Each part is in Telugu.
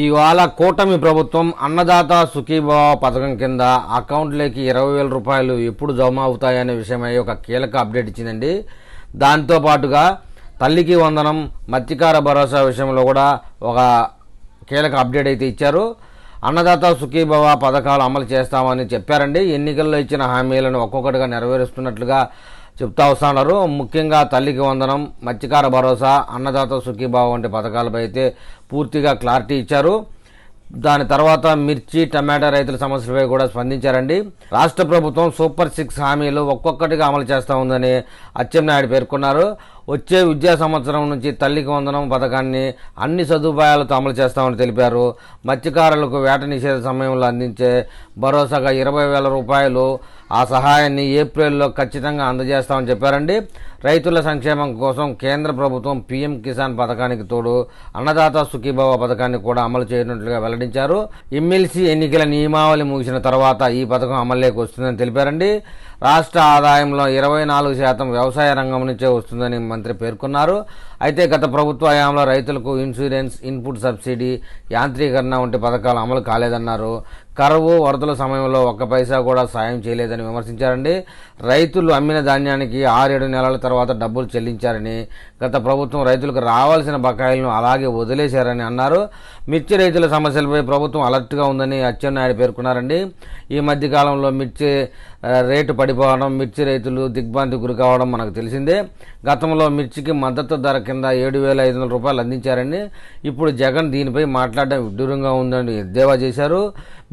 ఇవాళ కూటమి ప్రభుత్వం అన్నదాత సుఖీభావ పథకం కింద అకౌంట్లోకి 20,000 రూపాయలు ఎప్పుడు జమ అవుతాయనే విషయమై ఒక కీలక అప్డేట్ ఇచ్చిందండి. దాంతో పాటుగా తల్లికి వందనం మత్స్యకార భరోసా విషయంలో కూడా ఒక కీలక అప్డేట్ అయితే ఇచ్చారు. అన్నదాత సుఖీభావ పథకాలు అమలు చేస్తామని చెప్పారండి. ఎన్నికల్లో ఇచ్చిన హామీలను ఒక్కొక్కటిగా నెరవేరుస్తున్నట్లుగా చెప్తా వస్తున్నారు. ముఖ్యంగా తల్లికి వందనం, మత్స్యకార భరోసా, అన్నదాత సుఖీభావ వంటి పథకాలపై అయితే పూర్తిగా క్లారిటీ ఇచ్చారు. దాని తర్వాత మిర్చి, టమాటా రైతుల సమస్యలపై కూడా స్పందించారండి. రాష్ట్ర ప్రభుత్వం సూపర్ 6 హామీలు ఒక్కొక్కటిగా అమలు చేస్తూ ఉందని అచ్చెన్నాయుడు పేర్కొన్నారు. వచ్చే విద్యా సంవత్సరం నుంచి తల్లికి వందనం పథకాన్ని అన్ని సదుపాయాలతో అమలు చేస్తామని తెలిపారు. మత్స్యకారులకు వేట నిషేధ సమయంలో అందించే భరోసాగా 20,000 రూపాయలు ఆ సహాయాన్ని ఏప్రిల్లో ఖచ్చితంగా అందజేస్తామని చెప్పారండి. రైతుల సంక్షేమం కోసం కేంద్ర ప్రభుత్వం పీఎం కిసాన్ పథకానికి తోడు అన్నదాత సుఖీభావ పథకాన్ని కూడా అమలు చేయనున్నట్లుగా వెల్లడించారు. ఎమ్మెల్సీ ఎన్నికల నియమావళి ముగిసిన తర్వాత ఈ పథకం అమల్లోకి వస్తుందని తెలిపారండి. రాష్ట్ర ఆదాయంలో 24% వ్యవసాయ రంగం నుంచే వస్తుందని మంత్రి పేర్కొన్నారు. అయితే గత ప్రభుత్వ హయాంలో రైతులకు ఇన్సూరెన్స్, ఇన్పుట్ సబ్సిడీ, యాంత్రీకరణ వంటి పథకాలు అమలు కాలేదన్నారు. కరువు, వరదల సమయంలో ఒక్క పైసా కూడా సాయం చేయలేదని విమర్శించారండి. రైతులు అమ్మిన ధాన్యానికి 6-7 నెలల తర్వాత డబ్బులు చెల్లించారని, గత ప్రభుత్వం రైతులకు రావాల్సిన బకాయిలను అలాగే వదిలేశారని అన్నారు. మిర్చి రైతుల సమస్యలపై ప్రభుత్వం అలర్ట్గా ఉందని అచ్చెన్నాయుడు పేర్కొన్నారండి. ఈ మధ్య కాలంలో మిర్చి రేటు పడిపోవడం, మిర్చి రైతులు దిగ్భ్రాంతికి గురి కావడం మనకు తెలిసిందే. గతంలో మిర్చికి మద్దతు ధర కింద 7,500 రూపాయలు అందించారని, ఇప్పుడు జగన్ దీనిపై మాట్లాడడం విడ్డూరంగా ఉందని ఎద్దేవా చేశారు.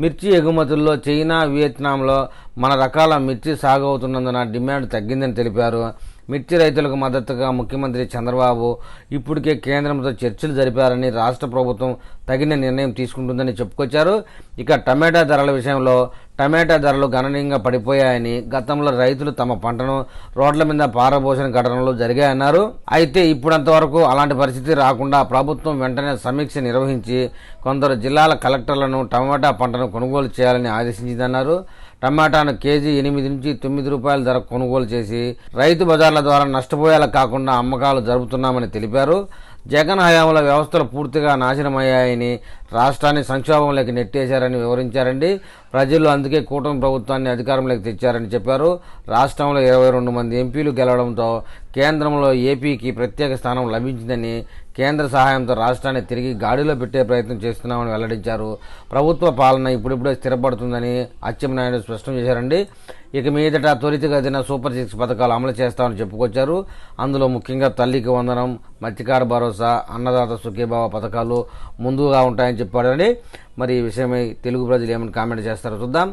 మిర్చి ఎగుమతుల్లో చైనా, వియత్నాంలో మన రకాల మిర్చి సాగు అవుతున్నందున డిమాండ్ తగ్గిందని తెలిపారు. మిర్చి రైతులకు మద్దతుగా ముఖ్యమంత్రి చంద్రబాబు ఇప్పటికే కేంద్రంతో చర్చలు జరిపారని, రాష్ట్ర ప్రభుత్వం తగిన నిర్ణయం తీసుకుంటుందని చెప్పుకొచ్చారు. ఇక టమాటా ధరల విషయంలో టమాటా ధరలు గణనీయంగా పడిపోయాయని, గతంలో రైతులు తమ పంటను రోడ్ల మీద పారబోసిన ఘటనలు జరిగాయన్నారు. అయితే ఇప్పుడంతవరకు అలాంటి పరిస్థితి రాకుండా ప్రభుత్వం వెంటనే సమీక్ష నిర్వహించి కొందరు జిల్లాల కలెక్టర్లను టమాటా పంటను కొనుగోలు చేయాలని ఆదేశించిందన్నారు. టమాటాను కేజీ 8 నుంచి 9 రూపాయల ధర కొనుగోలు చేసి రైతు బజార్ల ద్వారా నష్టపోయేలా కాకుండా అమ్మకాలు జరుపుతున్నామని తెలిపారు. జగన్ హయాంలో వ్యవస్థలు పూర్తిగా నాశనమయ్యాయని, రాష్ట్రాన్ని సంక్షోభంలోకి నెట్టేశారని వివరించారండి. ప్రజలు అందుకే కూటమి ప్రభుత్వాన్ని అధికారంలోకి తెచ్చారని చెప్పారు. రాష్ట్రంలో 22 మంది ఎంపీలు గెలవడంతో కేంద్రంలో ఏపీకి ప్రత్యేక స్థానం లభించిందని, కేంద్ర సహాయంతో రాష్ట్రాన్ని తిరిగి గాడిలో పెట్టే ప్రయత్నం చేస్తున్నామని వెల్లడించారు. ప్రభుత్వ పాలన ఇప్పుడిప్పుడే స్థిరపడుతుందని అచ్చెన్నాయుడు స్పష్టం చేశారండి. ఇక మీదట త్వరితగతిన సూపర్ 6 పథకాలు అమలు చేస్తామని చెప్పుకొచ్చారు. అందులో ముఖ్యంగా తల్లికి వందనం, మత్స్యకార భరోసా, అన్నదాత సుఖీభావ పథకాలు ముందుగా ఉంటాయని చెప్పారండి. మరి ఈ విషయమై తెలుగు ప్రజలు ఏమని కామెంట్ చేస్తారో చూద్దాం.